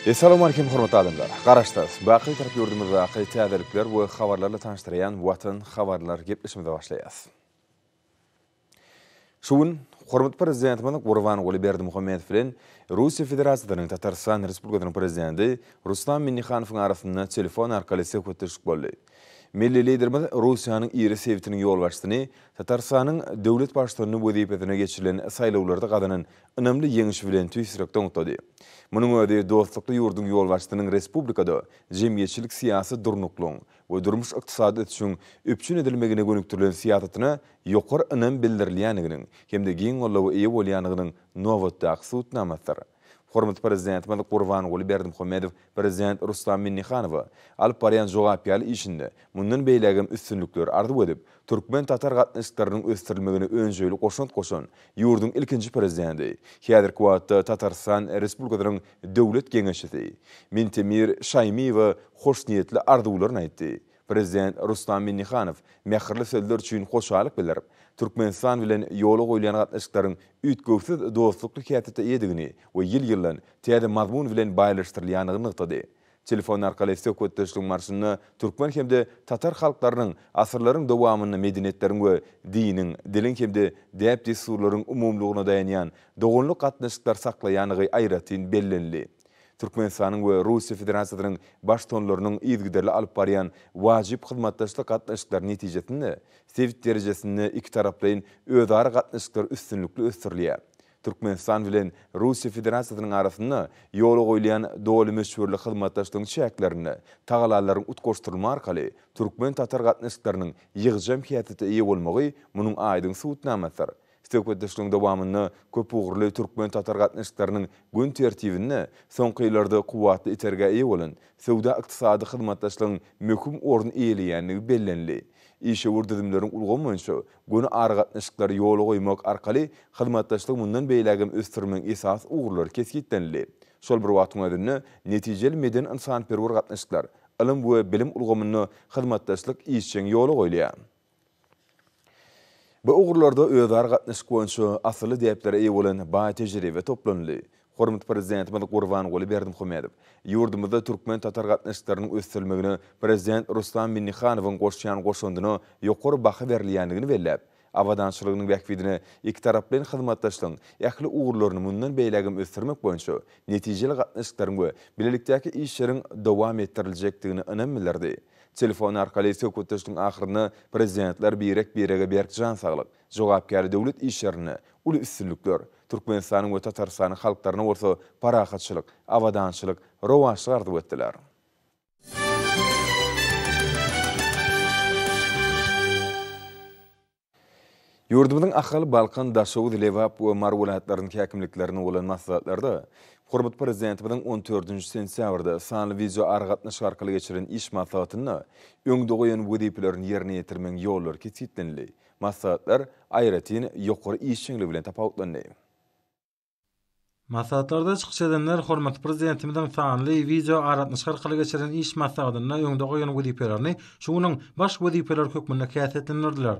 Assalamu alaikum hormatly adamlar. Garaşdar. Baqy tarap yurdumyzdaqy täzelikler we habarlarla tanıştırayan Watan habarlar gepleşmede başlaýas. Şuun hormatly prezidentimiz Gurban Berdimuhammedow bilen Russiya Federatsiýasynyň Tatarstan Respublikasynyň prezidenti Rustam Minnixanowyň arasynda telefon arkaly söhbetleşik boldy. Milli liderimiz Russiýanyň iri sewtiniň ýolbaşçysyny Tatarstanyň döwlet başlygyny wezipetine geçirilen saýlawlarda gadanyň önemli ýeňişi bilen tüýsürekden utdy. Munyň öňünde dostlukly ýurdun ýolbaşçysynyň respublikada jemgyýetçilik syýasy durnukluň we durmuş ykdysady üçin öpçün edilmegine gönükdirilen syýasatyna ýokary önem bildirilýändiginiň hemde giň gollawy eýe bolýanynyň nowatdaky suwtnamasydyr. Hormatly prezidentimiz Gurban Berdimuhammedow prezident Rustam Minnixanowa alyp barýan jogap ýaly işinde mundan beýlegem üstünlükler ardy edip Türkmen tatar gatnaşyklarynyň ösdirilmegine öňjöýli goşan ýurdun ilkinji prezidenti häzirki wagtda Tatarstan Respublikasynyň döwlet geňeşçisi Mintemir Şaýmiýew hoşniýetli arzuwlaryny aýtdy. Prezident Rustam Minnixanow mähirli sözler üçin hoşalyk bildirip Türkmenistan bilen ýola goýulan gatnaşyklaryň üýtgöwsiz dostlukly kätete edigini we ýyl-ýyldan täze mazmun bilen baýlaşdyrylýanyny ýetdi. Telefon arkaly söhbetleşigiň marşyny Türkmen hemde tatar halklarynyň asyrlaryň dowamyny medeniýetleriň we diniň, diliň hemde däp desurlaryň umumlygyna dayanýan dogunlyk gatnaşyklar saklaýanyny aýratyn bellenli. Türkmenistanyň we Russiya Federasiýasynyň baştonlarynyň ýygyderli alyp barýan wajyp hyzmatdaşlyk gatnaşyklary netijesinde sewit derejesinde iki taraplaryň özara gatnaşyklar üstünlükli ösdirilýär. Türkmenistan bilen Russiya Federasiýasynyň arasynda ýola goýulan dowly meşhurly hyzmatdaşlygyň şäklerini tagalalaryň utgoşdurma arkaly Türkmen tatar gatnaşyklarynyň ýygyjam häýatete eýe bolmagy munyň aýdyň suwtnamasydyr. Söhbetleşigiň dowamyny köp ugurly Türkmen tatar gatnaşyklarynyň gün tertibini soňky ýyllarda kuwatly iterge eýe bolan sowda ykdysady hyzmatdaşlygyň möhüm orny eýelýänligi bellenli. İşe wurdyzmlaryň ulgamy boýunça göni ara gatnaşyklary ýola goýmak arkaly hyzmatdaşlyk mundan beýlegem ösdirmek esas ugurlary kesgitdenli. Şol bir wagtyň öňünde netijeli meden insanperwer gatnaşyklar, ilim we bilim ulgamyny hyzmatdaşlyk işçiň ýola goýulýar. Bu ugurlarda özara gatnaşyk boýunça asly däpleri eýe bolan baý tejribe toplanly. Hormatly prezidentimiz Gurban Berdimuhammedow ýurdumyzda Türkmen tatar gatnaşyklarynyň ösdirilmegine prezident Rustam Minnixanowyň goşýan goşandyna ýokary baha berilýändigini belläp, awadançylygynyň bähwidine iki tarap bilen hyzmatdaşlygyň ýakly ugurlaryny mundan beýlegem ösdirmek boýunça netijeli gatnaşyklaryň we bilelikdäki işleriň dowam ettiriljekdigini önem bildirdi. Telefon arkaly söhbetleşigiň ahyrynda prezidentler birege berkjan saglyk, jogapkary döwlet işlerini, uly üstünlükler, Türkmenistanyň we Tatarstanyň halklaryna bolsa parahatçylyk, awadançylyk, rowaşlyk ardy etdiler. Ýurdumyzyň ahal Balkan daşowy dilewap we marwulatlarynyň häkimliklerini bolan maslahatlarda hormatly prezidentimiň 14-nji sentýabrda sanly video argatnaşyk arkaly geçiren iş maslahatyny öňde goýan wezipelerini ýerine ýetirmek ýollary kesitlenli. Maslahatlar aýratyn ýokary işçiňligi bilen tapawutlandy. Maslahatlarda çykyş edenler hormatly prezidentimiň sanly video argatnaşyk arkaly geçiren iş maslahatyny öňde goýan wezipelerini şunyň baş wezipeler hökmünde käsitlendirdiler.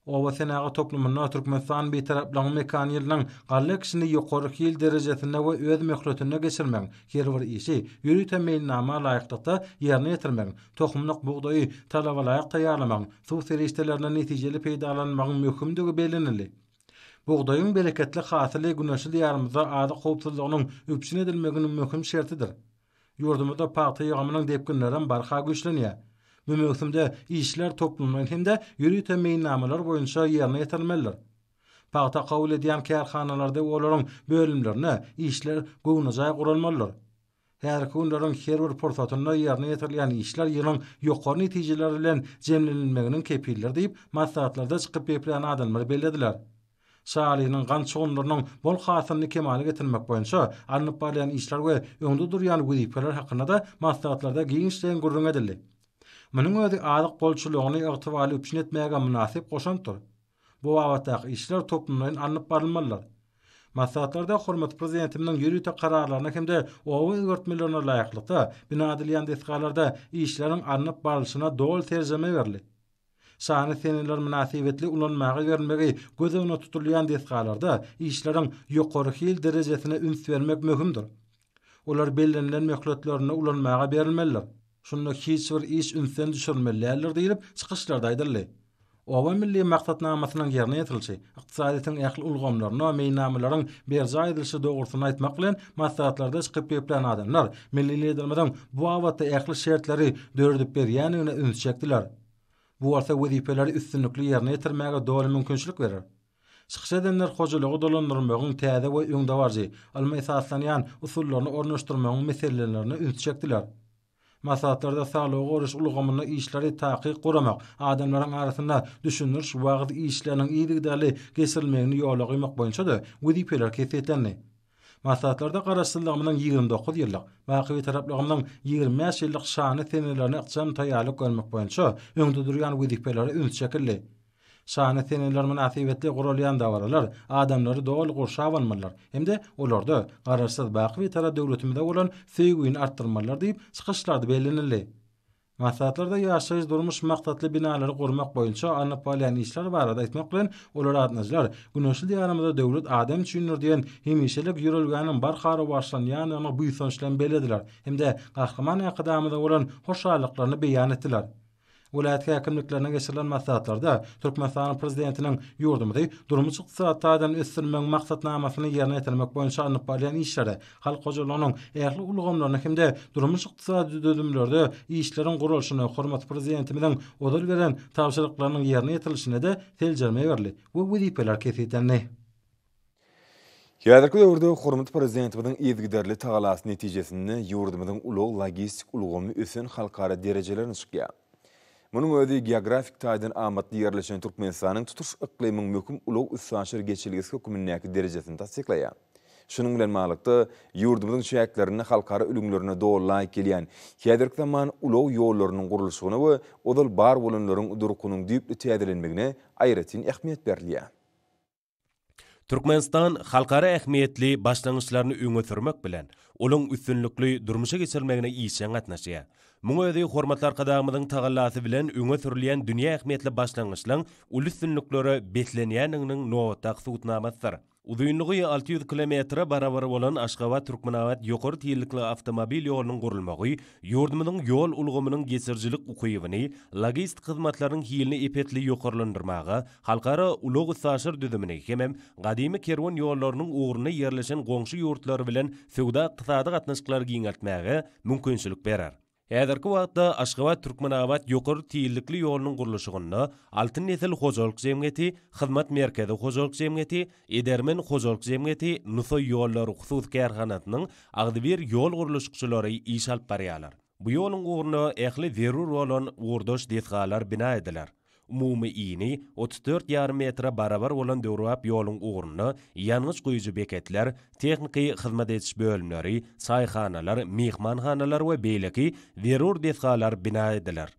Owa senaga toplumyna Türkmenistan betaraplygyň mekaniýalynyň galy kişini ýokary hil derejesinde we öz möhletine geçirmek, her bir işi ýürüten meýilnama laýyklykda ýerine ýetirmek, tohumlyk buğdaýy talaba laýyk taýýarlamak, suw serişdelerine netijeli peýdalanmagyň möhümdigi bellenildi. Buğdaýyň bereketli hasyly güneşli ýarymyzda ady howpsuzlygynyň öpçün edilmeginiň möhüm şertidir. Ýurdumyzda paýta ýygymynyň depkinlerinden barha güýçlenýär. Bu mövsümde işler toplumlaryň hemde ýürüten meýilnamalar boýunça ýerine ýetirilmelidir. Paýta kabul edýän kärhanalarda olaryň bölümlerine işler goýunajy gurulmalydyr. Her günleriň her bir portatyna ýerine ýetirilýän işler ýylyň ýokary netijeleri bilen jemlenilmeginiň kepilleri diýip maslahatlarda çykyp beýlen adamlar bellediler. Şahalynyň gan çoğunlarynyň bol hasylyny kemale getirmek boýunça alınıp barýan işler we öňde durýan wezipeler hakynda da maslahatlarda giňişden gurrun edildi. Munyň özi adyk bolçulugyny ýagtywaly öpçün etmäge münasip goşandyr. Bu wagtda işler toplumlaryň alınıp barylmalydyr. Maslahatlarda hormatly prezidentimiň ýürüte kararlaryna hemde owa öwürtmelerine laýyklykda bina edilýän desgalarda işleriň alınıp barylyşyna dol terjeme berildi. Sany seneler münasibetli ulanmagy berilmegi göz öňüne tutulýan desgalarda işleriň ýokary hil derejesine üns bermek möhümdir. Olar bellenlen möhletlerine ulanmaga berilmeliler. Şunda hiç bir iş ünsen düşürmeliler diýilip çykyşlarda aýdyldy. Owa milli maksatnamasynyň ýerine ýetirilşi, ykdysadyň ähli ulgamlaryna we meýnamalaryň berji aýdylşy dogrusyny aýtmak bilen maslahatlarda çykyp ýeplen adamlar milli liderlerden bu awatda ähli şertleri dördüp berýänine ünsçekdiler. Bu arsa wezipeleri üstünlükli ýerine ýetirmäge doly mümkinçilik berer. Çykyş edenler hojalygy dolandyrmagyň täze we öňdewarjy, almy esaslanýan usullaryny ornaşdyrmagyň meselelerini ünsçekdiler. Maslahatlarda sağlığı oruç ulgamyny işleri taqiq guramak, adamlaryň arasynda düşünürş wagt işleriniň iýdigdäli geçirilmegini ýola goýmak boýunça da wezipeler kesetlendi. Maslahatlarda garaşdyrylmanyň 29 ýyllyk, baky taraplarymyň 25 ýyllyk şany senelerini ykçam taýýarlyk görmek boýunça öňde durýan wezipeleri ünsçekildi. Şany seneler münasibetli gurulýan dawralar adamlary dogly gurşap almalar. Hemde olarda garaşsyz baky tara döwletimizde bolan söýgüni artdyrmalar diýip çykyşlarda bellenildi. Maslahatlarda ýaşaýyş durmuş maksatly binalary gurmak boýunça anyp bolýan işler barada aýtmak bilen olar adnaşlar güneşli ýarymyzda döwlet adam üçindir diýen hemişelik ýürelgäniň barhara başlanýanyny bu ýysançlan belediler. Hemde gahryman ýakdamyda bolan hoşallyklaryny beýan etdiler. Vilayet häkimliklerine geçirilen maslahatlarda Türkmenistan prezidentiniň ýurdumyny durmuş ykdysadyň ösdürmek maksatnamasyny ýerine ýetirmek boýunça anyp bolýan işlere, halk hojalygynyň ähli ulgamlaryna hemde durmuş ykdysady dödümlerde işleriň gurulşyna hormat prezidentimiň odal beren tapşyryklarynyň ýerine ýetirilişine de teljerme berli. Bu wezipeler kesetlendi. Häzirki döwürde hormat prezidentimiň ýetgiderli tagalasy netijesinde ýurdumyň ulug logistik ulgamy ösen halkara derejelerini çykýar. Munyň özi geografik taýdan amatly ýerleşen Türkmenistanyň tutuş iklimiň möhüm ulug üssanşyr geçilgisi hökümindäki derejesini tasdiklaýar. Şunyň bilen malykda ýurdumyň şäherlerini halkara ülümlerine dogry kelýän häzirki zaman ulug ýollarynyň gurulşygyna we odal bar bolanlaryň durukunyň diýipli täzelenmegine aýratyn ähmiýet berilýär. Türkmenistan halkara ähmiýetli başlangyçlaryny öňe sürmek bilen olaň üstünlikli durmuşa geçirmegine işen gatnaşýar. Muňa özi hormatlar kadamynyň tagallasy bilen öňe sürilýän dünýä ähmiýetli başlangyçlaryň ulüsünlikleri betlenýäniniň nowatda suwutnamasdyr. Uzunlygy 600 kilometre barabar bolan Aşgabat Türkmenawat ýokary tiýillikli awtomobil ýolunyň gurulmagy ýurdumynyň ýol ulgamynyň geçirjilik ukybyny, logistik hyzmatlaryň hilini epetli ýokarlandyrmaga, halkara ulug saşyr düzümini hemem gadymy kerwan ýollarynyň uğruny ýerleşen goňşy ýurtlar bilen sowda ykdysady gatnaşyklary giňeltmäge mümkinçilik berer. Häzirki wagtda Aşgabat Türkmenawat ýokary tiýillikli ýolunyň gurulşygyna Altyn Nesil hojalyk jemgyýeti, Hyzmat merkezi hojalyk jemgyýeti, Edermen hojalyk jemgyýeti, Nusoy ýollary husus kärhanatynyň agdybir ýol gurulşykçylary iş alyp barýarlar. Bu ýoluň uğruny ähli zerur bolan uğurdoş desgalar bina ediler. Umumy iýini 34,5 metre barabar bolan döwrap ýoluň uğruny ýanyş goýuju beketler, texniki hyzmat etiş bölümleri, saýhanalar, mehmanhanalar we beýleki zerur desgalar bina ediler.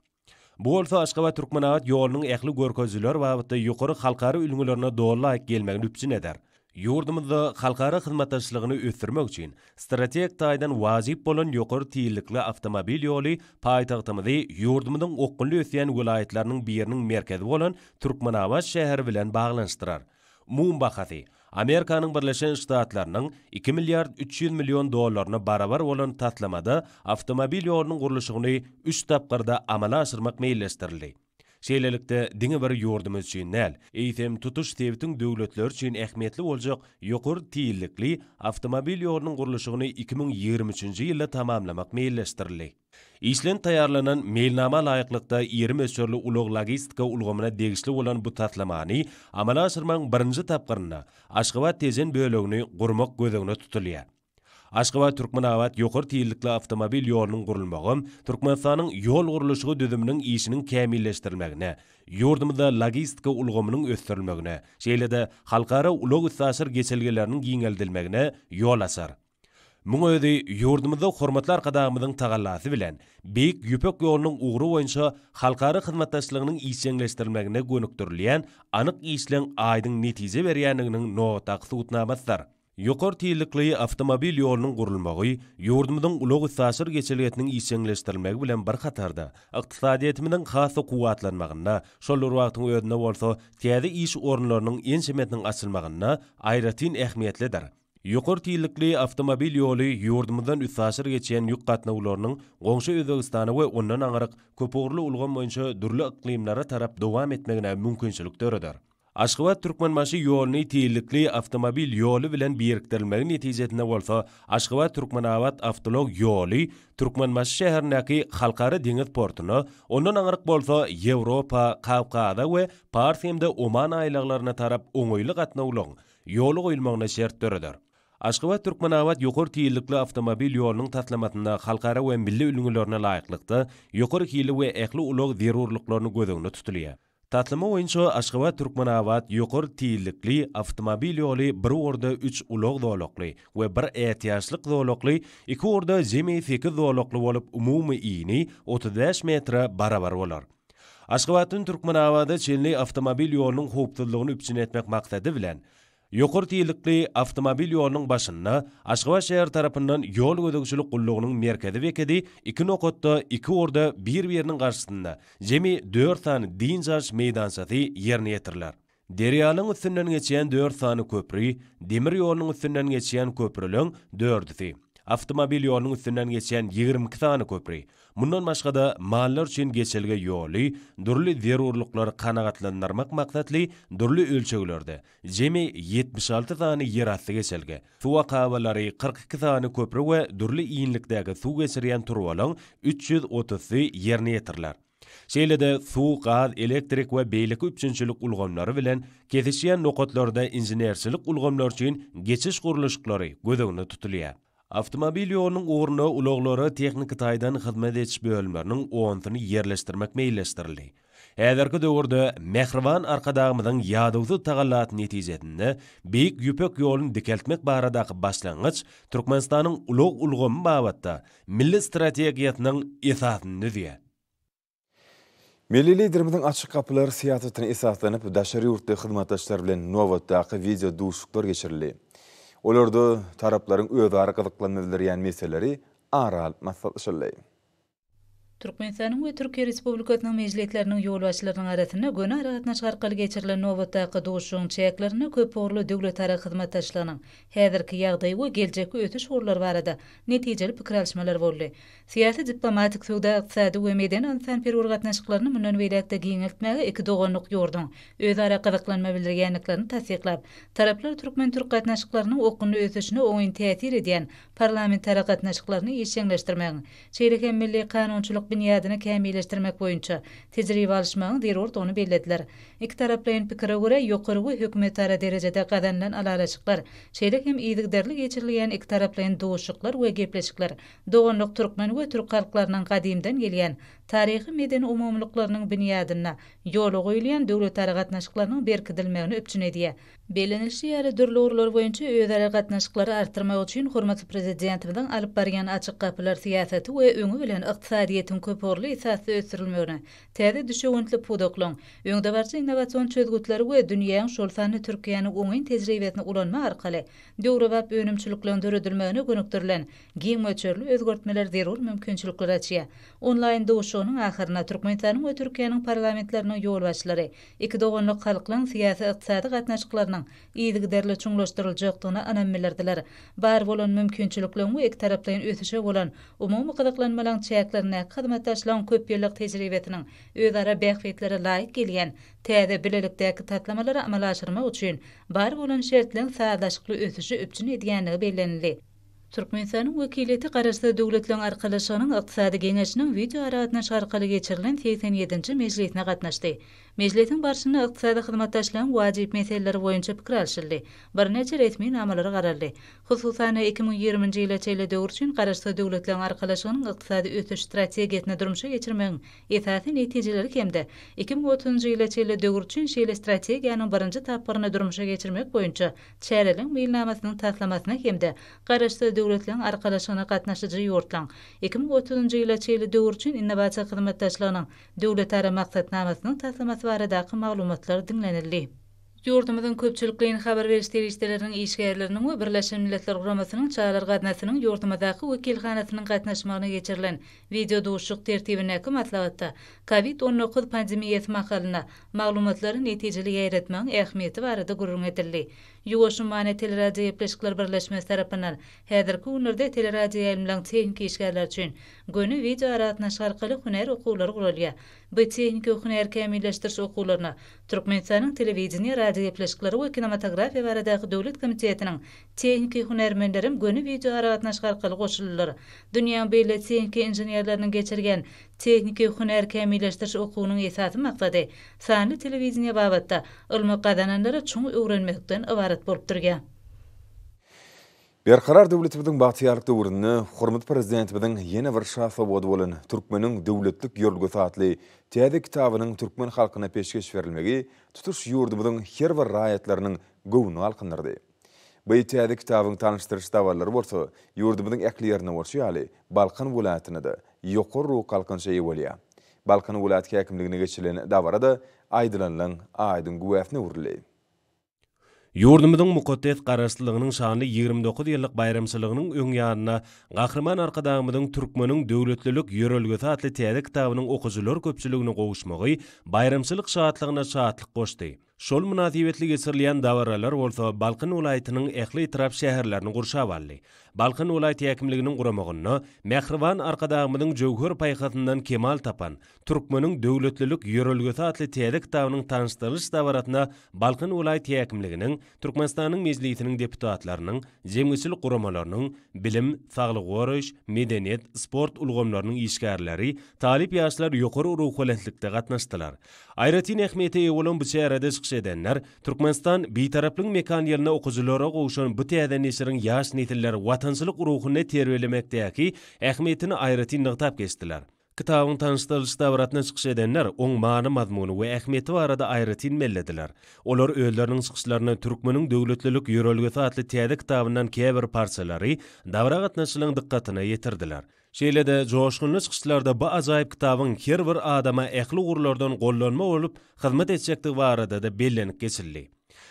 Bu bolsa Aşgabat Türkmenawat ýolunyň ähli görkezjiler wagtda ýokary halkara ülgülerine dogry gelmegini üpçün eder. Ýurdumyzda halkara hyzmatdaşlygyny ösdürmek üçin strategik taýdan wajyp bolan ýokary tiýillikli awtomobil ýoly paýtagtymyzy ýurdumynyň okgunly ösýän vilayetleriniň biriniň merkezi bolan Türkmenawat şäheri bilen baglanşdyrar. Mum bahasy Amerikanyň Birleşen Ştatlarynyň 2 milyard 300 milyon dollaryny barabar bolan tatlamada awtomobil ýolunyň gurulşygyny 3 tapgyrda amala aşyrmak meýilleşdirildi. Şeýlelikde diňe bir ýurdumyz üçin näl, eýsem tutuş sebitiň döwletler üçin ähmiýetli boljak ýokary tiýillikli awtomobil ýolunyň gurulşygyny 2023-nji ýylda tamamlamak meýilleşdirildi. İşlen taýarlanan meýilnama laýyklykda 20 ösürli ulug logistika ulgamyna degişli bolan bu tatlamany amala aşyrmaň birinji tapgyryna Aşgabat tezen bölegini gurmak gözegine tutulýar. Aşgabat Türkmenawat ýokary tiýillikli awtomobil ýolunyň gurulmagy Türkmenistanyň ýol gurulşygy düzüminiň işiniň kämilleşdirilmegine, ýurdumyzda logistika ulgamynyň ösdürilmegine, şeýlede halkara ulug saşyr geçelgeleriniň giňeldilmegine ýol açar. Muňa özi ýurdumyzda hormatlar kadamynyň tagallasy bilen beýik ýöpek ýolunyň ugry boýunça halkara hyzmatdaşlygynyň işçileşdirilmegine gönükdirilýän anyk işleň aýdyň netije berýänliginiň nowatda suwutnamasdyr. Ýokary tiýillikli awtomobil ýolunyň gurulmagy ýurdumynyň ulug saşyr geçelgetiniň işçileşdirilmegi bilen bir hatarda ykdysadyetimiň hasy kuwatlanmagyna, şol wagtyň özüne bolsa täze iş orunlarynyň enşemetiniň açylmagyna aýratyn ähmiýetlidir. Yuqur tiyillikli avtomobil yolu yurdumuzdan 3 asır geçen yük qatnawlarynyň goňşy Özbegistana we ondan aňaryk köpügürli ulgan boýunça dürli iklimlere tarap dowam etmegine mümkinçilik töredir. Aşgabat Türkmenbaşy ýoluny tiyillikli avtomobil ýolu bilen birikdirilmegi netijesinde bolsa, Aşgabat Türkmenawat avtolog ýoly Türkmenbaşy şäherindäki halkara deňiz portuny, ondan aňaryk bolsa Ýewropa, Kawkada we Pars hemde Oman aýlaglaryna tarap oňoýly gatnawlaryň ýolu goýulmagyna şert töredir. Aşgabat Türkmenawat ýokary tiyillikli avtomobil ýolunyň taslamatyna halkara we milli ülgülerine laýyklykda ýokary hili we ähli ulug zerurlyklaryny gözüňde tutulýar. Taslama boýunça Aşgabat Türkmenawat ýokary tiyillikli avtomobil ýoly bir orda 3 ulug dolokly we bir ätiýaçlyk dolokly, iki orda 28 dolokly bolup umumy ýyny 35 metre barabar bolar. Aşgabatyn Türkmenawada çelli avtomobil ýolunyň howpsuzlygyny üpçün etmek maksady bilen Ýokary tiyillikli avtomobil ýolunyň başynda Aşgabat şäher tarapyndan ýol gödөгçilik gullugynyň merkezi wekedi 2 nokatda 2 orda bir-biriniň garşysynda jemi 4 sany dinjaş meýdançasy ýerine ýetirler. Derýanyň üstünden geçýän 4 sany köprü, demir ýolunyň üstünden geçýän köprüleň 4-si. Avtomobil ýolunyň üstünden geçýän 22 sany köprü. Mundan başgada mallar üçin geçilge ýoly, durly zerurlyklary kanagatlandyrmak maksatly durly ölçeglerde jemi 76 sany ýer asty geçilge. Suwa kabalary 42 sany köprü we durly iýinlikdäki suw geçirýän turwalyň 330-sy ýerine ýetirler. Şeýlede suw, gaz, elektrik we beýlik üçinçilik ulgamlary bilen kesişýän nokatlarda inženerçilik ulgamlary üçin geçiş guruluşlary gözüňde tutulýar. Avtomobil ýolunyň uğruna uloglary teknik taýdan hyzmat etmiş bölümleriniň 10-syny ýerleşdirmek meýilleşdirildi. Häzirki döwürde Mehriban arkadagymyzyň ýadywy tagallat netijesinde beýik ýüpek ýoluny dikeltmek baradaky başlangyç Türkmenistanyň ulug ulgamy babatda milli strategiýasynyň esasyny düzýär. Milli liderimiziň açyk kapylary siýasatyna esaslanyp daşary ýurtda hyzmatdaşlar bilen nowatdaky video duşuklar geçirildi. Olarda tarapların özara gyzyklanmaly ýan meseleleri aral maslahatlaşyldy. Türkmenistanyň we Türkiýe Respublikasynyň mejlisleriniň ýolbaşçylarynyň arasynda göne aragatnaş arkaly geçirilen nowatdaky duşuň çeklerini köpügürli döwletara hyzmatdaşlarynyň häzirki ýagdaý we geljekki ötüş urlary barada netijeli pikir alşmalar boldy. Siýasy diplomatik suwda ykdysady we medeni insan-perwer gatnaşyklaryny mundan beýlekde giňeltmäge iki doganlyk ýordun özara gyzyklanma bildirýänliklaryny tasdiklap, taraplar Türkmen-Türk gatnaşyklarynyň okuny ösüşine oňy täsir edýän parlamentary gatnaşyklaryny ýeşeňleşdirmäň, şeýle hem milli kanunçylyk binyadyny kämilleşdirmek boýunça tejribe alşmagyň zerurlygyny bellädiler. İki taraplaryň pikire görä ýokary we hökümetara derejede gazanlan alalaşyklar, şeýle hem ýygyderli geçirilýän iki taraplaryň duşuklar we gepleşikler doganlyk türkmen we türk halklarynyň gadymdan gelýän taryhy medeni umumlyklarynyň binyadyna ýola goýulýan döwletara gatnaşyklarynyň berkidilmegini öpçün edýär. Belenilşi ýaly dürli urlar boýunça özara gatnaşyklary artyrmak üçin hormatly prezidentimiziň alyp barýan açyk kapylar siýasaty we öňü bilen ykdysadyýetyň köpürli esasy ösürilmegine täze düşewentli pudoklaň, öňde barça innowasion çözgütleri we dünýäň şol sany Türkiýanyň oňyn tejribesine ulanma arkaly döwrewap önümçiliklendirilmegine gönükdirilen giň möçerli özgörtmeler zerur mümkinçilikler açýar. Online duşunyň ahyryna Türkmenistanyň we Türkiýanyň parlamentleriniň ýolbaşçylary iki doganlyk halklaryň siýasy ykdysady gatnaşyklarynyň ýygyderli çuňlaşdyryljakdygyna anam bildirdiler. Bar bolan mümkinçilikler we iki taraplaryň ösüşe bolan umumy gyzyklanmalar çäklerine hyzmatdaşlaryň köp ýyllyk tejribesiniň özara bähfetlere laýyk gelýän täze bilelikdäki tatlamalary amala aşyrmak üçin bar bolan şertleň saýdaşykly ösüşi öpçün edýänligi bellenildi. Türkmenistanyň wekileti garaşdy döwletleriň arkalaşygynyň ykdysady geňeşiniň video aragatnaş arkaly geçirilen 87-nji mejlisine gatnaşdy. Mejlisiň barşyna ykdysady hyzmatdaşlaryň wajyp meseleleri boýunça pikir alşyldy. Bir neçe resmi namalary garaldy. Hususan 2020-nji ýyla çeýle döwür üçin garaşdy döwletleriň arkalaşygynyň ykdysady ötüş strategiýasyny durmuşa geçirmegiň esasy netijeleri hemde 2030-njy ýyla çeýle döwür üçin şeýle strategiýanyň birinji tapyryny durmuşa geçirmek boýunça çäreliň beýnamasynyň taslamasyna hemde garaşdy döwletleriň arkalaşygyna gatnaşyjy ýurtlaň 2030-njy ýyla çeýle döwür üçin innowatsiýa hyzmatdaşlarynyň döwletara maksatnamasynyň taslamasy baradaky maglumatlar dinlenildi. Ýurdumyzyň köpçülikliň habar beriş derejleriniň işgärleriniň we Birleşen Milletler Guramasynyň çağlar gatnaşynyň ýurdumydaky wekilhanasynyň gatnaşmagyna geçirilen video duşuk tertibindäki maslahatda COVID-19 pandemiýasy makalyna maglumatlaryny netijeli ýeretmegiň ähmiýeti barada gurrun edildi. Yugoşumane Teleradio Epleşikler Birleşmesi tarapından häzirki günlerde teleradio ýaýlymlaryň tehnik işgärler üçin göni video aratnaşyk arkaly hüner okulary gurulýar. Bu tehnik hüner kämilleşdiriş okullaryna Türkmenistanyň telewizioniýa radio epleşikleri we kinematografiýa baradaky döwlet komitetiniň tehnik hünermenleri göni video aratnaşyk arkaly goşulýar. Dünýäň beýle tehnik inženýerleriniň geçirgen tehnik hüner kämilleşdiriş okuwynyň esasy maksady sanly telewizioniýa babatda ilmi gadananlara çoň öwrenmekden ibaret bolup durýar. Berkarar döwletimiziň bagtyarlyk döwründe hormat prezidentimiziň ýene bir şahsy bolan Türkmeniň döwletlik ýörgüsi atly täze kitabynyň türkmen halkyna peşkeş berilmegi tutuş ýurdumyzyň her bir raýatlarynyň göwüni alkandyrdy. Bu täze kitabyň tanışdyryş dawalary bolsa ýurdumyzyň äkliýerine bolsa ýaly Balkan welaýatyna da ýokary ruh kalkynşa ýewelýär. Balkan welaýaty häkimligine geçirilen dawarada aýdylanlaň aýdyň güwäsine urilýär. Yurdumyzyň mukaddes garaşlygynyň şany 29 ýyllyk bayramçylygynyň öňýanyna Gahrman arkadagymyzyň Türkmeniň döwletlilik ýörelgesi atly täze kitabynyň okujylar köpçüligine gowuşmagy bayramçylyk şatlygyna şatlyk goşdy. Şol münasibetli geçirilýän dawralar bolsa Balkan welaýatynyň ähli etraf şäherlerini gurşap aldy. Balkan welaýaty häkimliginiň guramagyna Mehrwan arkadagymyzyň jowher paýhasyndan kemal tapan Türkmeniň döwletlilik ýörelgesi atly täze kitabynyň tanışdyryş dawratyna Balkan welaýaty häkimliginiň Türkmenistanyň mejlisiniň deputatlarynyň, jemgyçilik guramalarynyň, bilim, saglyk goraş, medeniýet, sport ulgamlarynyň işgärleri, talip ýaşlar ýokary ruh welentlikde gatnaşdylar. Aýratyn ähmiýeti bolan bu şäherde edenler, Türkmenistan bitaraplyň mekan ýerine okujulara gowuşan bu täze nesiriň ýaş nesilleri watanslyk ruhuny terbiýelemekdäki ähmiýetini aýratyn nygtap geçdiler. Kitabyň tanışdyryş dawratyna çykyş edenler oň many mazmuny we ähmiýeti barada aýratyn mellediler. Olar özleriniň çykyşlaryny Türkmeniň döwletlilik ýörelgesi atly täze kitabynyň käbir parçalary dawra gatnaşylaryň dikkatyna ýetirdiler. Şeýlede joşgunly çykyşlarda bu ajaýyp kitabyň her bir adama ähli gurlardan gollanma bolup hyzmat etjekdigi barada da bellenip geçildi.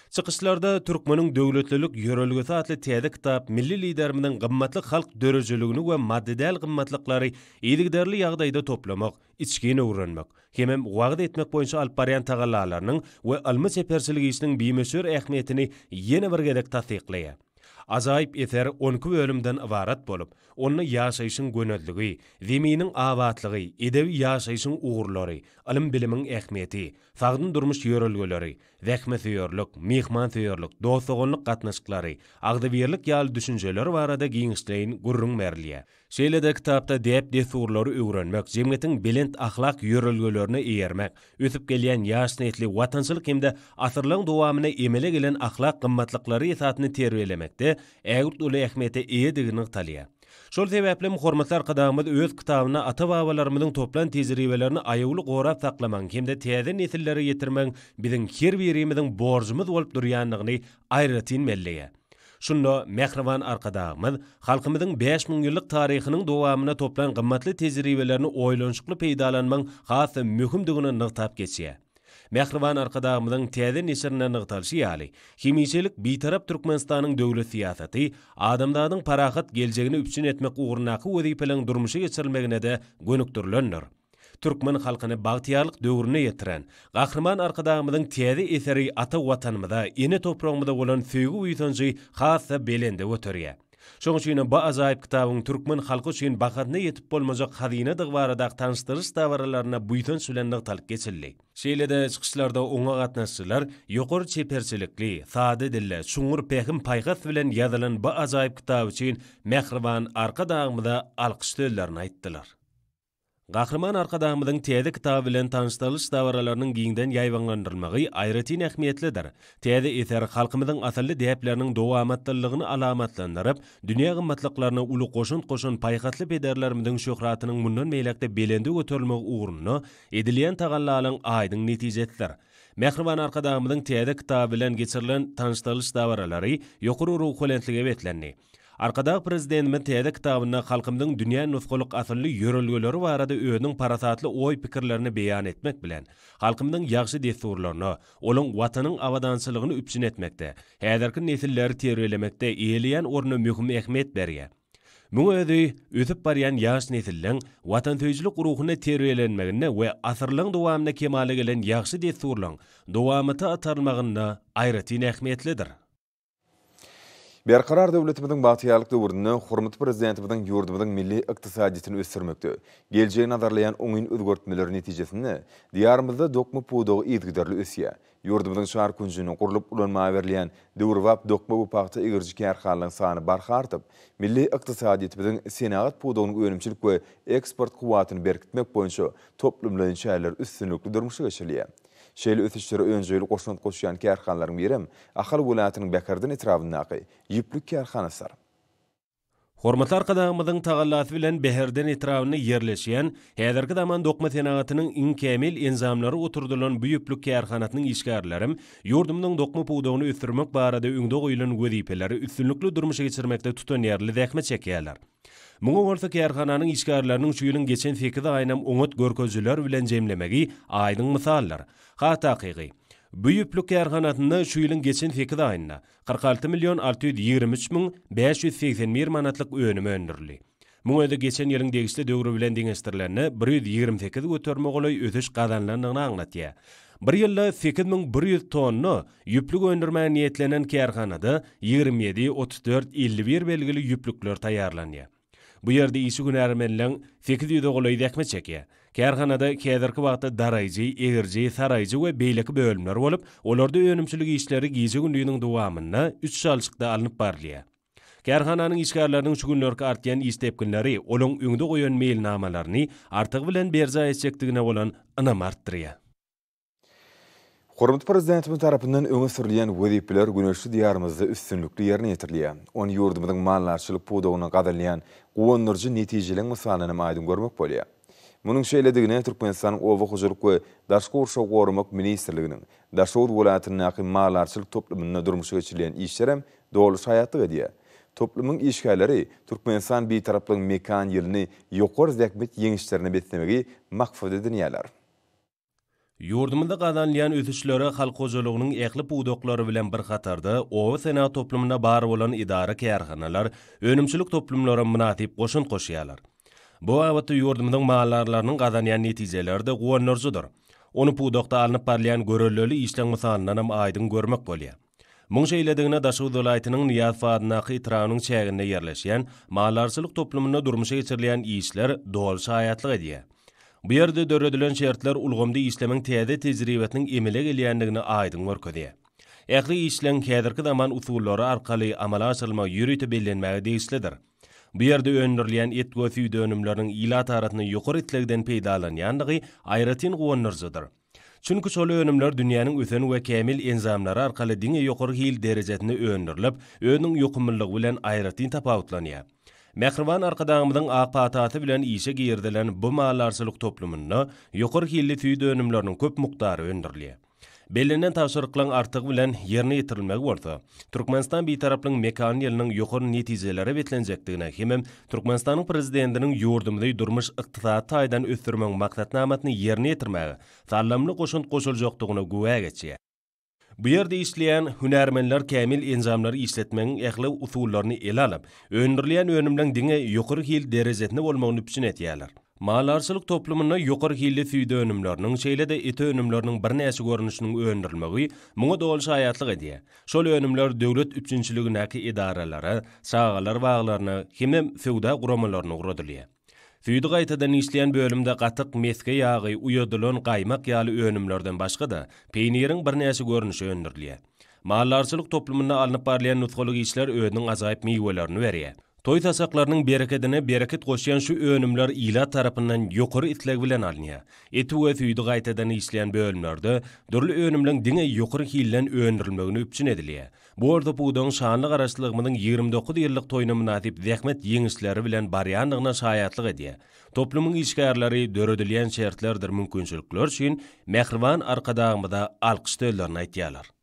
Çykyşlarda Türkmeniň döwletlilik ýörelgesi atly täze kitap milli liderimiň gymmatly halk dörejeligini we maddedäl gymmatlyklary ýygyderli ýagdaýda toplamak, içgini öwrenmek, hemem wagt etmek boýunça alyp barýan tagallalarynyň we almy seperçiligi işiniň bimeşür ähmiýetini ýene bir gedek tasdikleýär. Ajaýyp eser 12 bölümden ibarat bolup, onu ýaşaýyşyň gönüllügi, zeminiň awatlygy, edebi ýaşaýyşyň ugurlary, ilim bilimiň ähmiýeti, sagdyn durmuş ýörelgeleri, zähmetýörlük, mehmantyörlük, dostlugynyk gatnaşyklary, agdybirlik ýaly düşünjeler barada giňişleýin gurrun merliýär. Şeýlede kitapda dep desurlary öwrenmek, jemgyýetiň belent ahlak ýörelgelerini eýermek, ösüp gelýän ýaş nesli watançylyk hemde asyrlaryň dowamyna emele gelen ahlak gymmatlyklary esatyny terbiýelemekde ägürt uly ähmiýete eýedigini talýar. Şol sebäple hormatly arkadaşymyz öz kitabyna ata-babalarymyzyň toplan tejribelerini aýawly gorap saklamak hemde täze nesilleri ýetirmek biziň her birimiziň borjumyz bolup durýanlygyny aýratyn melleýär. Şunda Mehrwan arkadaşymyz halkymyzyň 5000 ýyllyk taryhynyň dowamyna toplan gymmatly tejribelerini oýlanşykly peýdalanmaň hasy möhümdigini nygtap geçýär. Mehrwan arkadaşymyzyň täze nesirine nygtalyşy ýaly hemiçelik bitarap Türkmenistanyň döwlet siýasaty adamlaryň parahat geljegini üpçün etmek uğrundaky wezipeleň durmuşy geçirilmegine de gönükdirilendir. Türkmen halkyny bagtyarlyk döwrüne ýetiren Gahrman arkadaşymyzyň täze eseri ata watanymyza, ene topragymyza bolan söýgü uýsanjy hassa belende öterýär. Şoň üçin bu ajaýyp kitabyň Türkmen halky üçin bahatna ýetip bolmajak hazine dygbarada tanışdyryş dawralaryna buýtan sülenlik talyp geçildi. Şeýlede çykyşlarda oňa gatnaşçylar ýokary çeperçilikli, sady dille, şuňur pehim paýgas bilen ýazylan bu ajaýyp kitap üçin Mehrwan arkadaşymyza alkyş söýlerini aýtdylar. Gahrman arkadaşymyzyň täze kitaby bilen tanışdyryş dawralarynyň giňden ýaýwanlandyrylmagy aýratyn ähmiýetlidir. Täze eser halkymyzyň asly däpleriniň dowamatlygyny alamatlandyryp, dünýä gymmatlyklaryna uly goşun paýgatly pederlerimiň şöhratynyň mundan meýlekde belende göterilmegi uğruna edilýän tagallalaryň aýdyň netijesidir. Mehrwan arkadaşymyzyň täze kitaby bilen geçirilen tanışdyryş dawralary ýokary ruh welentlige betlendi. Arkadag prezidentimiz täze kitabyna halkymyzyň dünýä nusgalyk asly ýörelgeleri barada özüniň parasatly oý pikirlerini beýan etmek bilen halkymyzyň ýagşy desurlaryny, olaň watanyň awadançylygyny üpçün etmekde, häzirki nesilleri terbiýelemekde eýelýän orny möhüm ähmiýet berýär. Muňa ösüp barýan ýaş nesilleň watansyjlyk ruhuny terbiýelenmegine we asyrlyň dowamyna kemale gelen ýagşy desurlaryň dowamyta atarmagyna aýratyn ähmiýetlidir. Berqarar döwletimiziň batýarlyk döwründe hormatly prezidentimiziň ýurdumyzyň milli ykdysadytyny ösürmekde. Geleceği nazarlayan oňyn özgörtmeleri netijesinde diýarymyzda dokma pudogy ýetgiderli ösýär. Ýurdumyzyň şahar kunjyny gurulyp ulanma berýän döwrwap dokma bupakta egirji kärhanlaryň sany barhartyp, milli ykdysadytymyzyň senagat pudogyny önümçilik we eksport kuwatyny berkitmek boýunça toplumlaryň şäherler üstünlükli durmuşa geçirýär. Şeýle ösüşleri öňjeli goşunt goşýan kärhanlaryň birim Ahal welatynyň Bekerden etrafyndaky ýüplük kärhanasy. Hormatly arkadaşymyzyň tagallasy bilen Beherden etrawyna ýerleşýän häzirki zaman dokma senagatynyň iň kämil enzamlary oturdulan bu ýüplük kärhanatynyň işgärlerim ýurdumyň dokma puwdagyny ösürmek barada öňde goýulan wezipeleri üstünlükli durmuşa geçirmekde tutan ýerli zähmet çekýärler. Muňa bolsa kärhananyň işgärleriniň şu ýylyň geçen 8 aýynam oňat görkezler bilen jemlemegi aýdyň misallar. Haýta hakyky. Bu ýüplük kärhanatyny şu ýylyň geçen 8 aýynda 46.623.581 manatlyk önüme öndürildi. Muňa da geçen ýylyň degişli döwri bilen deňestirlenne 128 götürme goly ötüş gazanlanyny aňlatýar. Bir ýylda 8100 tonna ýüplük öndürmäge niýetlenen kärhanada 27, 34, 51 belgili ýüplükler taýýarlanýar. Bu ýerde işi günärmenleň 800 goly däkme çekýär. Kärhanada käzirki wagtda darajy, egirji, sarajy we beýleki bölümler bolup, olarda önümçilik işleri giýje günlüğüniň dowamyna 3 şalçykda alınıp barlýar. Kärhananyň işgärleriniň şu günlerki artýan istepkinleri olaň öňde goýan mailnamalaryny artyk bilen berza etjekdigine bolan ynam artdyrýar. Hormatly prezidentimiz tarapyndan öňe sürilýän wezipeler güneşli diýarymyzda üstünlükli ýerine ýetirilýär. Onu ýurdumyzyň mallarçylyk puwdagyna gadalýan gowunurjy netijeleň mysalyny aýdym görmek bolýar. Munyň şeýledigine Türkmenistanyň Owa hojalyk we daşky urşak gorumak ministrliginiň Daşowut welatynyň mallarçylyk toplumyna durmuşa geçirilýän işlerem doluş haýatlyk edýär. Toplumyň işgärleri Türkmenistan beýtaraplygyň mekan ýylyny ýokary zähmet ýeňişlerine betlemegi maksat edilýärler. Ýurdumynda gazanlayan ötüşlere halk hojalygynyň ähli puwdoklary bilen bir hatarda Owa sena toplumyna bar bolan idara kärhanalar önümçilik toplumlara münasip goşunt goşýarlar. Bu awatda ýurdumyň mallarlarynyň gazanýan netijeleri de gowunurjydyr. Onu puwdokda alınıp barlayan görelleri işleň mysalyndan aýdym görmek bolýar. Muň şeýledigine Daşowut welaýatynyň Niýaz Fadynaky trawynyň çäginde ýerleşýän mallarçylyk toplumyna durmuşa geçirilýän işler doluş haýatlyk edýär. Bu ýerde döredilen şertler ulgamda işlemeň täze tejribetiniň emele gelýändigini aýdym görkezýär. Ähli işleň häzirki zaman usullary arkaly amala asyrylmak ýürüti bellenmäge degislidir. Bu ýerde öndürilýän etgösü dönümleriň ila taratyny ýokary itlegden peýdalanýandygy aýratyn gowunurjydyr. Çünki şol önümler dünýäniň ösen we kämil enzamlary arkaly diňe ýokary hil derejesine öndürilip, öňüň ýokymlygy bilen aýratyn tapawutlanýar. Mehriban arkadaşymyzyň ak pataty bilen işe girdilen bu mallarçylyk toplumyna ýokary hilli tüý dönümleriniň köp mukdary öndürilýär. Bellenen tawşyryklyň artygy bilen ýerine ýetirilmegi bolsa, Türkmenistan beýtaraplygyň mekan ýylynyň ýokary netijeleri betlenjekdigine hem Türkmenistanyň prezidentiniň ýurdumyny durmuş ykdysat taýdan ösürmek maksatnamatyny ýerine ýetirmäge sallamly goşunt goşuljakdygyna güwä geçýär. Bu ýerde işleýän hünärmenler kämil enzamlary işletmegiň ähli usullaryny ele alyp, öndürilýän önümleň diňe ýokary hil derejesinde bolmagyny üpçün etýärler. Mallarçylyk toplumyna ýokary hilli tüýde önümleriniň şeýle-de ete önümleriniň birnäçe görnüşiniň öndürilmegi muňa doluş haýatlyk edýär. Şol önümler döwlet üpçünçiligindäki idaralary, sagalar baglaryny hem feodal guramalaryny uradylýar. Tüýdi gaýtadan işleýän bölümde gatyk, meske ýagy, uýadylan gaýmak ýaly önümlerden başga da peýnirin birnäçe görnüşi öndürilýär. Mallarçylyk toplumyna alınıp barlayan nutgalyk işler öňüň ajaýyp meýwelerini berýär. Toy tasaklarynyň bereketine bereket goşýan şu önümler ila tarapyndan ýokary itleg bilen alınýar. Eti we tüýdi gaýtadan işleýän bölümlerde dürli önümleň diňe ýokary hillen öndürilmegini üpçün edilýär. Bu orda puwdagyň şanly garaşdyrlygymyň 29 ýyllyk toýuna münasip zähmet ýeňişleri bilen barýandygyna şaýatlyk edýär. Toplumyň işgärleri döredilýän şertlerdir mümkinçilikler üçin mehriban arkadaşymyza alkyş döwlerini aýtýarlar.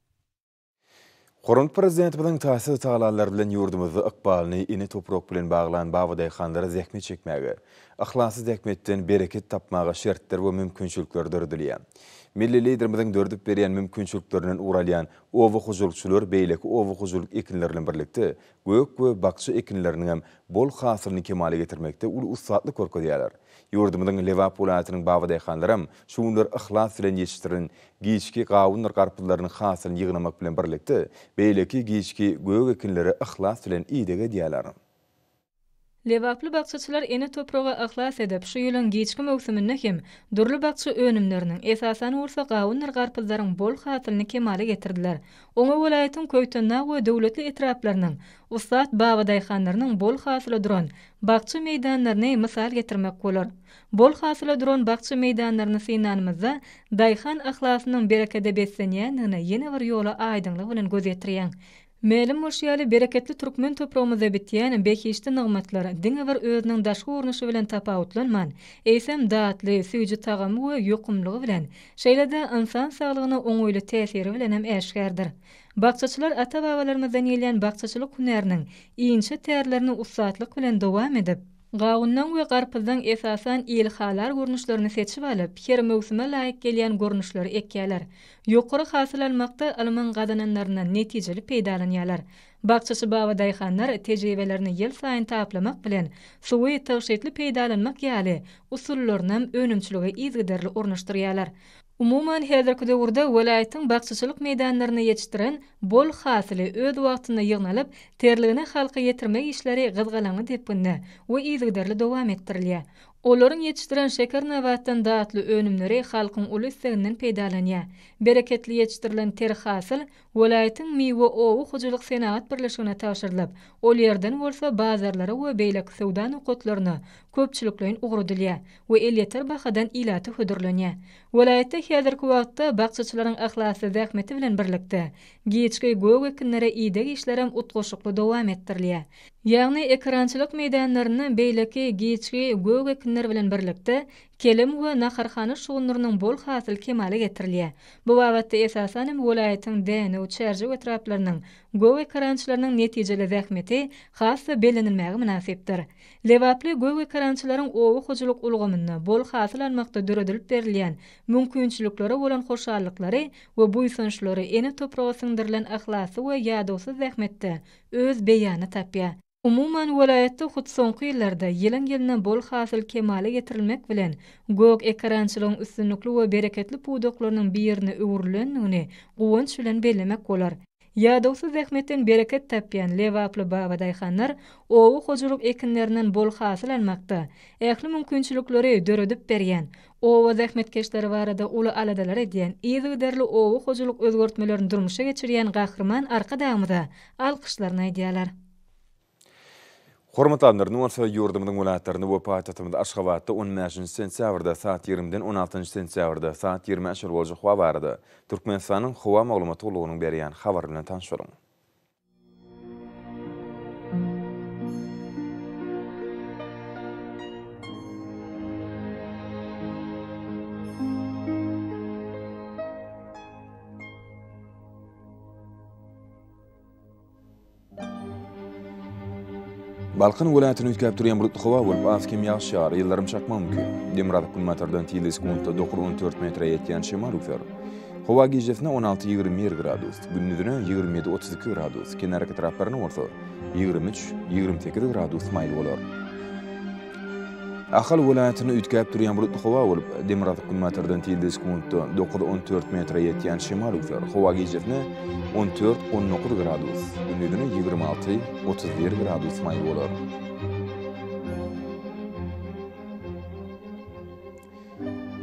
Hormatly prezidentimiziň täsir taýlanlary bilen ýurdumyzda ykbalyny ine toprak bilen baglan Babaday xanlara zähmet çekmäge, ahlasız häkmetden bereket tapmaga şertler we mümkinçilikler dördülýär. Milli liderimizin dördüp berýän mümkinçiliklerinden uralýan owa huzurçular beýleki owa huzurluk ekinlerinden birlikde gök we bakçy ekinleriniň hem bol hasylyny kemale getirmekde ul ussatlyk görkezýärler. Yurdumyzyň Lewap welaýatynyň babadyhanlaram şuňlar ihlas bilen ýetişdiren giýişki gawunlar garpyllarynyň hasylyny ýygnamak bilen birlikde beýleki giýişki gök ekinleri ihlas bilen ýygyga diýerler. Lewaply bakçyçylar ene topraga ihlas edip şu ýylyň giýişki mewsiminde hem durly bakçy önümleriniň esasany ursa gawunlar garpyllaryň bol hasylyny kemale getirdiler. Oňa welaýatyň köýtünä we döwletli etraplarynyň ussat babadyhanlarynyň bol hasyly duran bakçy meýdanlaryny mysal getirmek bolar. Bol hasyly duran bakçy meýdanlaryny synanymyzda daýhan ahlasynyň berekede beslenýändigine ýene bir ýola aýdynlyk bilen göz ýetirýän. Melim murşiýaly bereketli türkmen toprağymyzda bitýän beýişli nygmatlar diňe bir özüniň daşky urunuşy bilen tapawutlanman. Eýsem datly, süýji tagamy we ýokumlygy bilen şeýlede insan saglygyna oňoýly täsiri bilen hem äşgärdir. Bakçyçylar ata-babalarymyzdan gelýän bakçyçylyk hünäriniň iňçe tärlerini ussatlyk bilen dowam edip, gawundan we garpyzdan esasan ilhalar görnüşlerini seçip alyp, her mewsime laýyk gelýän görnüşleri ekýärler. Ýokary hasyl almakda alman gadananlaryna netijeli peýdalanýarlar. Bakçyçy babadyhanlar tejribelerini ýyl saýyn taplamak bilen suwy tawşetli peýdalanmak ýaly usullaryny önümçiligi izgiderli ornaşdyrýarlar. Umuman häzirki döwürde welaýatyň bakçyçylyk meýdanlaryna ýetişdiren bol hasyly öz wagtynda ýygnalyp, terligine halka ýetirmek işleri gyzgalany depinde we izgiderli dowam etdirilýär. Olaryň ýetişdiren şeker nabatdan datly önümleri halkyň uly isteginden peýdalanýar. Bereketli ýetişdirilen ter hasyl welaýatyň miwe owu hujuluk senaat birleşigine taşyrylyp, ol ýerden bolsa bazarlara we beýlek sowda nukatlaryna köpçüliklerin ugrudylýar we elýeter bahadan ilaty hödürlenýär. Welaýatda häzirki wagtda bakçyçylaryň ahlasy zähmeti bilen birlikde giýişki gök ekinlere ýygyk işlerem utgoşukly dowam etdirilýär. Ýagny ekrançylyk meýdanlaryny beýleki giýişki gök ekinler bilen birlikde kelim we naharhany şugunlarynyň bol hasyl kemale getirilýär. Bu wagtda esasan hem welaýatyň däne we çerje etraplarynyň gök ekrançylarynyň netijeli zähmeti hasy belenilmäge münasipdir. Lewaply gök ekrançylaryň owu hujuluk ulgamyny bol hasyl almakda döredilip berilýän mümkinçilikleri bolan hoşallyklary we buýsunçlary ene topraga syňdyrylan ahlasy we ýadowsy zähmetde öz beýany tapýar. Umuman welaýatda hut soňky ýyllarda ýylyň-ýylyna bol hasyl kemale getirilmek bilen gök ekrançylygyň üstünlikli we bereketli puwdoklarynyň birini öwrülendigini gowunç bilen bellemek bolar. Ýadowsy zähmetden bereket tapýan Lewaply babadyhanlar owu hujuluk ekinlerinden bol hasyl almakda ähli mümkinçilikleri döredip berýän. Owa zähmetkeşleri barada uly aladalar edýän ýygyderli owu hujuluk özgörtmelerini durmuşa geçirýän gahrman arkadamyda alkyşlaryny aýdýarlar. Hormatlanlar, numarsa yurdumyzyň welaýatlaryny we paýtagtymyzda Aşgabatda 15 sentýabrda saat 20-den 16 sentýabrda saat 20 aşyr boljak howa bardy. Türkmenistanyň howa maglumaty ulugynyň berýän habar bilen tanışaryň. Balkın welaýatyny üýtgäp durýan bulutly howa bolup az kim ýağış ýagar, ýyllarym çakmak mümkin. Demirada kulmatardan tiýlis sekundda 9-14 metre ýetýän şemal üfer. Howa giýjesine 16-21 gradus, gündüzüne 27-32 gradus, kenarky taraplaryna bolsa 23-28 gradus maýl bolar. Ahal welaýatyny üýtgäp durýan bulutly howa bolup Demirada kulmatardan tiýlis sekundda 9-14 metre ýetýän şemal üfer. Howa giýjesine 14-19 gradus, gündüzüne 26-31 gradus maýl bolar.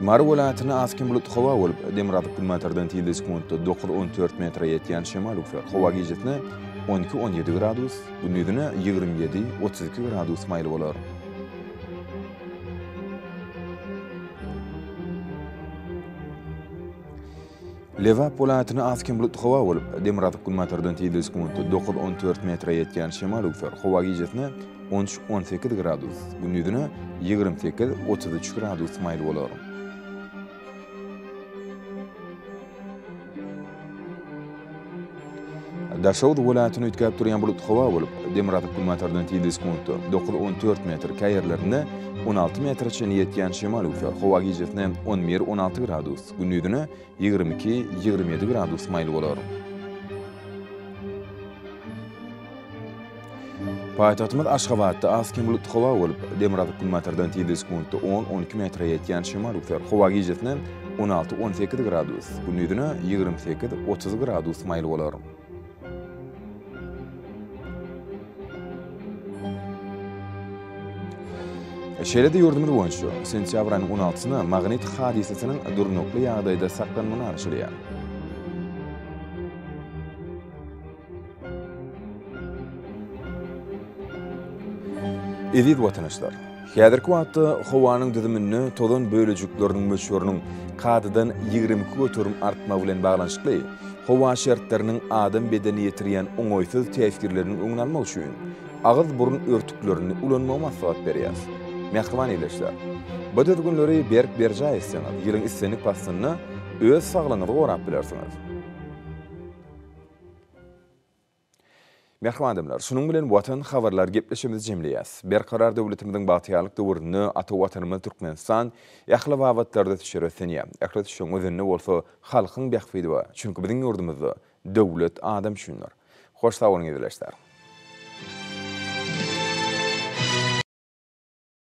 Mar welaýatyny askin bulutly howa bolup Demirada kulmatardan tiýlis sekundda 9-14 metre ýetýän şemal üfer. Howa giýjesine 12-17 gradus, gündüzüne 27-32 gradus maýl bolar. Lewap welaýatyny askin bulutly howa bolup Demirada kulmatardan tiýlis sekundda 9-14 metre ýetýän şemal üfer. Howa giýjesine 13-18 gradus, gündüzüne 28-33 gradus maýl bolar. Daşawd welatyny ütkäp durýan bulut hawa bolup, Demiratup kulmatardan 7 sekundy 9-14 metr käýerlerine 16 metrçe ýetýän şemal üfer. Hawa gijetine 11-16 gradus, gündüzüne 22-27 gradus maýly bolar. Paýtagtymyz Aşgabatda azken bulut hawa bolup, Demiratup kulmatardan 7 sekundy 10-12 metre ýetýän şemal üfer. Hawa gijetine 16-18 gradus, gündüzüne 28-30 gradus maýly bolar. Şeýle-de ýurdumyz boýunça sentyabr aýynyň 16-syna magnit hadisesiniň durnukly ýagdaýda saklanmagyny arşylýar. Edip watandaşlar, häzirki wagtda howanyň düzümini tozan bölejikleriniň möçberiniň kadydan 20 götürüm artma bilen baglanşykly, howa şertleriniň adam bedeni ýetirýän oňoýsuz täsirleriniň öňüne almak üçin agyz burun örtüklerini ulanmagy maslahat berýär. Mehriban eýleşler. Bu düzgünleri berja etseňiz, ýylyň islenik pasyny öz saglygyňyza gorap bilersiňiz. Mehriban adamlar, şunun bilen watan habarlar gepleşimiz jemleýäs. Berkarar döwletimiziň bagtyýarlyk döwrüni ata watanymyz Türkmenistan ýakly wagtlarda tüşeretsenýär. Ähli şoň özüne bolsa halkyň bähfidi we çünki biziň ýurdumyzda döwlet adam düşünýär. Hoş sag bolyň eýleşler.